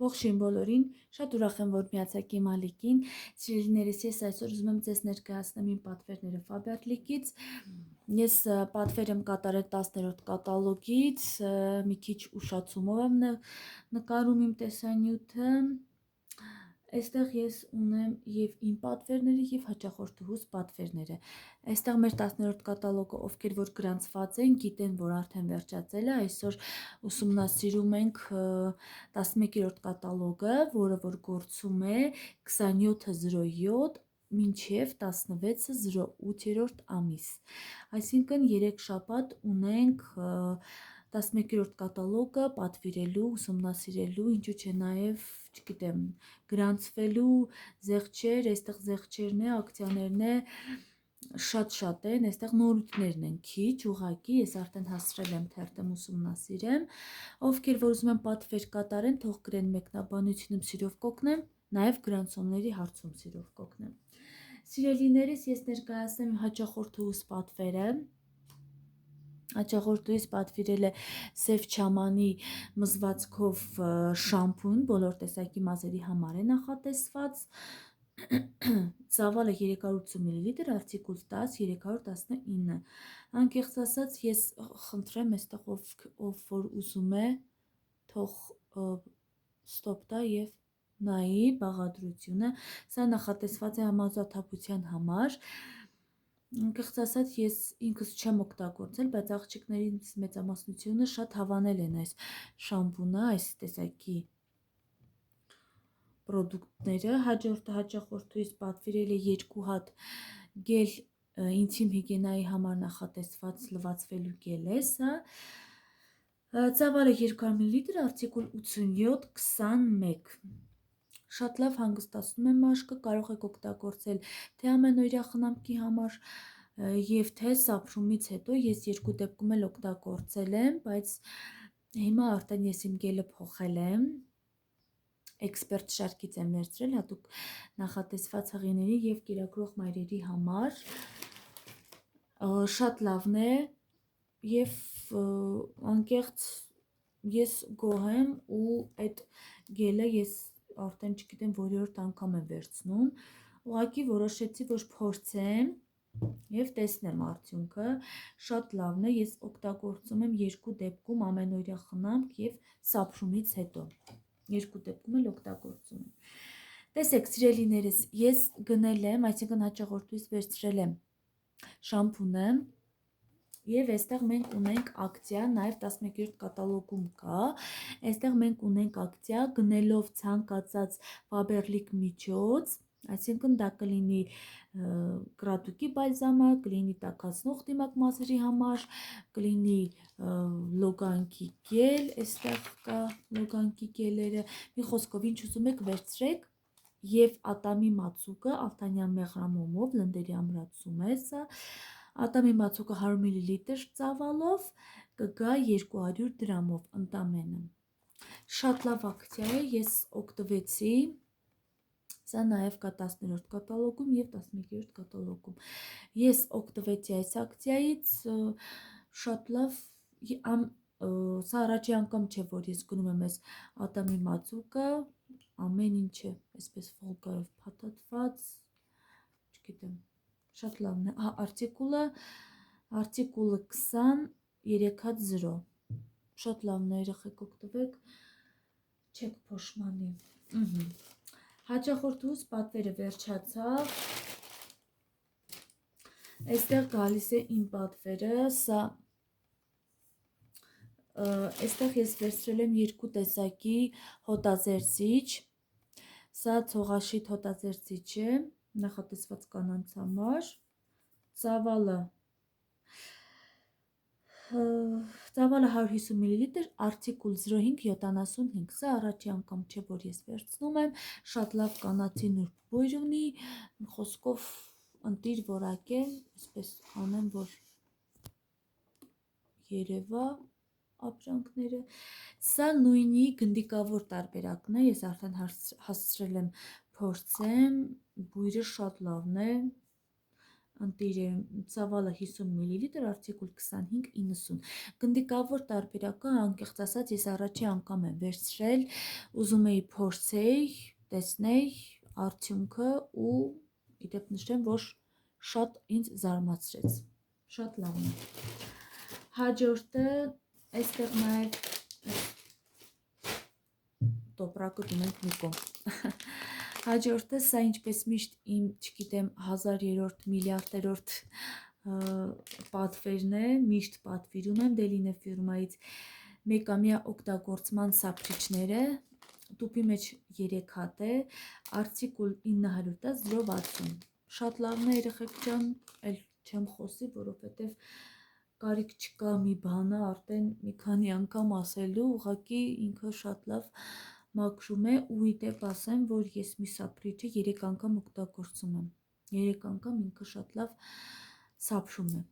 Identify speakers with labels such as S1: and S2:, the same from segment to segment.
S1: Ողջույն բոլորին, շատ ուրախ եմ, որ միացաք իմ ալիքին, սիրելիներս, ես այսօր ուզում եմ ձեզ ներկայացնեմ իմ պատվերները Faberlic-ից, ես պատվեր եմ կատարել 10-րդ կատալոգից, մի քիչ ուշացումով եմ նկարում իմ տեսանյութը, այստեղ ես ունեմ և իմ պատվերները և հաճախորդուհուս պատվերները, այստեղ մեր 10-րդ կատալոգը, ովքեր որ գրանցված են, գիտեն, որ արդեն վերջացել է, այսօր ուսումնասիրում ենք 11-րդ կատալոգը, որը որ գործում է 2707 մինչև 1608-րդ ամիս, այսինքն 3 շաբաթ ունենք 11-րդ կատալոգը պատվիրելու, ուսումնասիրելու, ինչու չէ նաև, չգիտեմ, գրանցվելու զեղչեր, այստեղ զեղչերն է, ակցիաներն է, շատ են, այստեղ նորույթներն են քիչ, ուղղակի, ես արդեն հասցրել եմ թերթեմ ուսումնասիրեմ, ովքեր որ ուզում են պատվեր կատարեն, թող գրեն մեկնաբանությունում սիրով կօգնեմ, նաև գրանցումների հարցում սիրով կօգնեմ։ Սիրելիներս, ես ներկայացնեմ հաճախորդուհուս պատվերը, հաճախորդուհիս պատվիրել է Սև Չամանի մզվածքով շամպուն, բոլոր տեսակի մազերի համար է նախատեսված, ծավալը 380 մլ, արտիկուլ 10, 319, անկեղծ ասած ես խնդրեմ այստեղ ով որ ուզում է, թող ստոպ տա և նայի բաղադրությունը, սա նախատեսված է համոզաթափության համար, անկեղծ ասած ես ինքս չեմ օգտագործել, բայց աղջիկների մեծամասնությունը շատ հավանել են այս շամպունը, այս տեսակի պրոդուկտները, հաջորդը հաճախորդուհիս պատվիրել է 2 հատ գել ինտիմ հիգիենայի համար նախատեսված լվացվելու գել է սա, ծավալը 200 մլ, արտիկուլ 87-21, շատ լավ հանգստացնում է մաշկը, կարող եք օգտագործել թե ամենօրյա խնամքի համար և թե սափրումից հետո, ես երկու դեպքում էլ օգտագործել եմ, բայց հիմա արդեն ես իմ գելը փոխել եմ, էքսպերտ շարքից եմ վերցրել, հատուկ նախատեսված հղիների և կերակրող մայրերի համար, շատ լավն է և անկեղծ ես գոհ եմ ու այդ գելը ես արդեն չգիտեմ որորդ անգամ եմ վերցնում, ուղղակի որոշեցի, որ փորձեմ և տեսնեմ արդյունքը, շատ լավն է, ես օգտագործում եմ երկու դեպքում ամենօրյա խնամք և սափրումից հետո, երկու դեպքում էլ օգտագործում եմ, տեսեք սիրելիներս, ես գնել եմ, այսինքն հաճախորդուհիս վերցրել եմ շամպունը, և այստեղ մենք ունենք ակցիա, նաև 11-րդ կատալոգում կա, այստեղ մենք ունենք ակցիա, գնելով ցանկացած Faberlic միջոց, այսինքն դա կլինի կրատուկի բալզամը, կլինի տաքացնող դիմակ մազերի համար, կլինի լոգանքի գել, այստեղ կա լոգանքի գելերը, մի խոսքով ինչ ուզում եք վերցրեք, և ատամի մածուկը ալթանյան մեղրամոմով, լնդերի ամրացում է սա, ատամի մածուկը 100 մլ ծավալով կգա 200 դրամով ընդամենը, շատ լավ ակցիա է, ես օգտվեցի, սա նաև կա 10-րդ կատալոգում և 11-րդ կատալոգում, ես օգտվեցի այս ակցիայից, շատ լավ, սա առաջի անգամ չէ, որ ես գնում եմ այս ատամի մածուկը, ամեն ինչը այսպես վոլգարով փաթաթված, չգիտեմ, շատ լավն է, արտիկուլը 20, 3-0, շատ լավն է, երեխեք օգտվեք, չեք փոշմանի, հաճախորդուհուս պատվերը վերջացավ, այստեղ գալիս է իմ պատվերը, սա, այստեղ ես վերցրել եմ երկու տեսակի հոտազերծիչ, սա ցողաշիթ հոտազերծիչ է, նախատեսված կանանց համար, ծավալը 150 մլ, արտիկուլ 0575, սա առաջի անգամ չէ, որ ես վերցնում եմ, շատ լավ կանացի նուրբ բույր ունի, խոսքով ընտիր որակ է, այսպես անեմ, որ երևա ապրանքները, սա նույնի գնդիկավոր տարբերակն է, ես արդեն հասցրել եմ փորձեմ, բույրը շատ լավն է, ընտիր ծավալը 50 մլ, արտիկուլ 25-90։ Գնդիկավոր տարբերակը անկեղծ ասած ես առաջի անգամ եմ վերցրել, ուզում էի փորձեի, տեսնեի արդյունքը ու իդեպ նշեմ, որ շատ ինձ զարմացրեց, շատ լավն է։ Հաջորդը այստեղ նաև տոպրակը դունենք մի կողմ։ Հաջորդը սա ինչպես միշտ իմ, չգիտեմ, 1000-րդ, միլիարդերորդ պատվերն է, միշտ պատվիրում եմ Դելինե ֆիրմայից մեկամյա օգտագործման սափրիչները, տուփի մեջ 3 հատ է, արտիկուլ 910 060։ Շատ լավն է երեխեք ջան, էլ չեմ խոսի, որովհետև կարիք չկա մի բանը արդեն մի քանի անգամ ասելու, ուղղակի ինքը շատ լավ մաքրում է ու իդեպ ասեմ, որ ես մի սափրիչը 3 անգամ օգտագործում եմ, 3 անգամ ինքը շատ լավ սափրում է։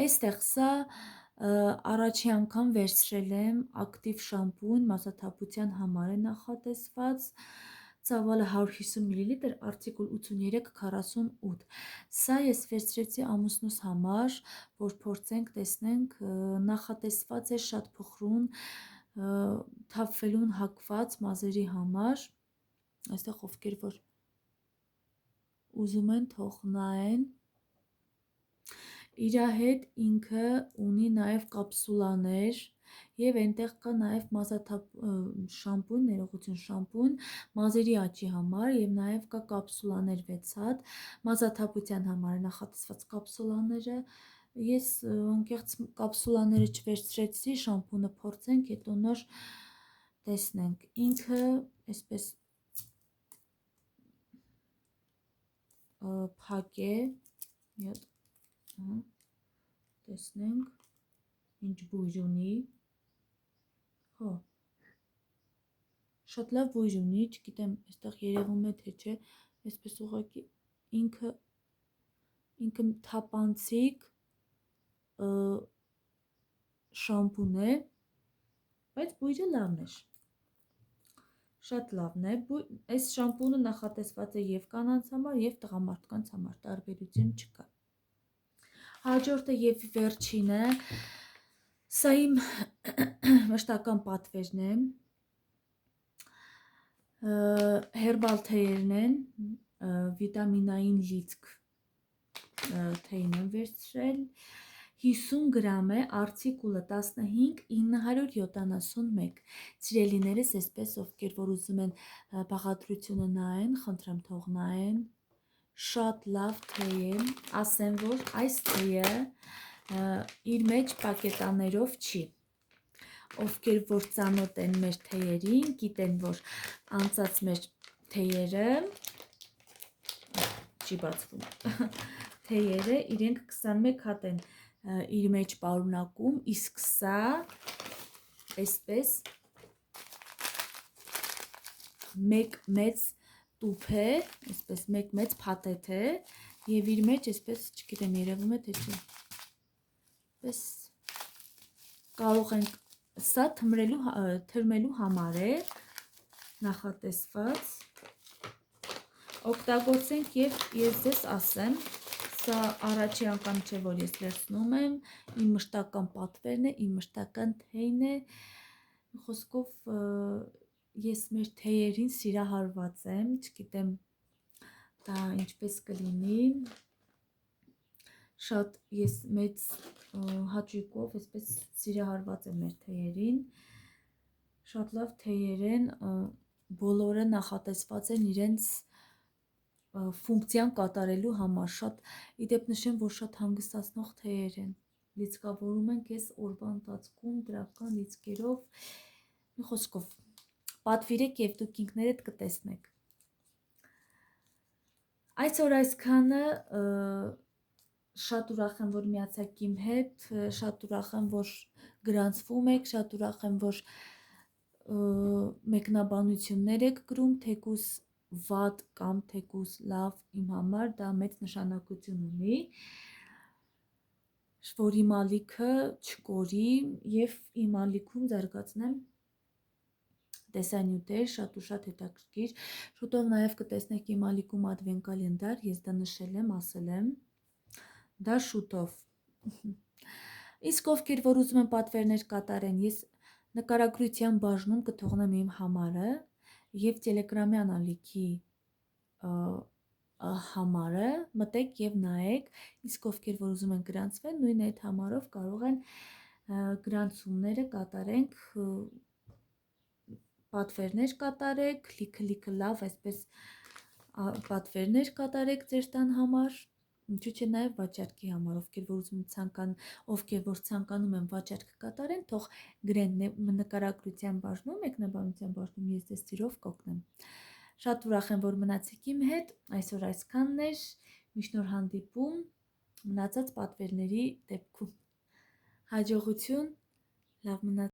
S1: Այստեղ սա առաջի անգամ վերցրել եմ ակտիվ շամպուն, մասաթափության համար է նախատեսված, ծավալը 150 մլ, արտիկուլ 8348։ Սա ես վերցրեցի ամուսնուս համար, որ փորձենք, տեսնենք, նախատեսված է շատ փխրուն, թափվելուն հակված մազերի համար, այստեղ ովքեր որ ուզում են թող նայեն, իր հետ ինքը ունի նաև կապսուլաներ և այնտեղ կա նաև շամպուն, ներողություն շամպուն, մազերի աճի համար և նաև կա կապսուլաներ 6 հատ, մազաթափության համար է նախատեսված կապսուլաները, ես անկեղծ կապսուլաները չվերցրեցի, շամպունը փորձենք, հետո նոր տեսնենք, ինքը այսպես փակ է, տեսնենք, ինչ բույր ունի, շատ լավ բույր ունի, չգիտեմ, այստեղ երևում է թե չէ, այսպես ուղղակի ինքը թափանցիկ շամպուն է, բայց բույրը լավն է, շատ լավն է, այս շամպունը նախատեսված է և կանանց համար, և տղամարդկանց համար, տարբերություն չկա։ Հաջորդը և վերջինը, սա իմ մշտական պատվերն է, հերբալ թեյերն են, վիտամինային լիցք թեյն եմ վերցրել, 50 գրամ է, արտիկուլը 15971։ Սիրելիներս, այսպես ովքեր որ ուզում են բաղադրությունը նայեն, խնդրեմ թող նայեն, շատ լավ թեյ է, ասեմ, որ այս թեյը իր մեջ պակետաներով չի, ովքեր որ ծանոթ են մեր թեյերին, գիտեն, որ անցած մեր թեյերը, չի բացվում, թեյերը իրենք 21 հատ են իր մեջ պարունակում, իսկ սա այսպես մեկ մեծ տուփ է, այսպես մեկ մեծ փաթեթ է և իր մեջ այսպես, չգիտեմ, երևում է թե չէ, այսպես կարող ենք, սա թրմելու համար է նախատեսված, օգտագործենք և ես ձեզ ասեմ, սա առաջի անգամ չէ, որ ես վերցնում եմ, իմ մշտական պատվերն է, իմ մշտական թեյն է, խոսքով ես մեր թեյերին սիրահարված եմ, չգիտեմ դա ինչպես կլինի, շատ ես մեծ հաճույքով այսպես սիրահարված եմ մեր թեյերին, շատ լավ թեյեր են, բոլորը նախատեսված են իրենց ֆունկցիան կատարելու համար, շատ իդեպ նշեմ, որ շատ հանգստացնող թեյեր են, լիցքավորում են քեզ օրվա ընթացքում դրական լիցքերով, մի խոսքով, պատվիրեք և դուք ինքներդ կտեսնեք։ Այսօր այսքանը, շատ ուրախ եմ, որ միացաք իմ հետ, շատ ուրախ եմ, որ գրանցվում եք, շատ ուրախ եմ, որ մեկնաբանություններ եք գրում, թեկուզ վատ կամ թեկուզ լավ, իմ համար դա մեծ նշանակություն ունի, որ իմ ալիքը չկորի և իմ ալիքում զարգացնեմ տեսանյութեր, շատ ու շատ հետաքրքիր։ Շուտով նաև կտեսնեք իմ ալիքում advent կալենդար, ես դա նշել եմ, ասել եմ։ Դա շուտով։ Իսկ ովքեր որ ուզում են պատվերներ կատարեն, ես նկարագրության բաժնում կթողնեմ իմ համարը եւ Telegram-յան ալիքի համարը, մտեք եւ նայեք, իսկ ովքեր որ ուզում են գրանցվել, նույն այդ համարով կարող են գրանցումները կատարենք, պատվերներ կատարեք, լիքը լավ, այսպես պատվերներ կատարեք ձեր տան համար, ինչու՞ չէ նաև վաճառքի համար, ովքեր որ ցանկանում են վաճառք կատարեն, թող գրեն նկարագրության բաժնում, մեկնաբանության բաժնում, ես ձեզ սիրով կօգնեմ։ Շատ ուրախ եմ, որ մնացիք իմ հետ, այսօր այսքանն էր, միշտ նոր հանդիպում, մնացած պատվերների դեպքում։ Հաջողություն, լավ մնացեք։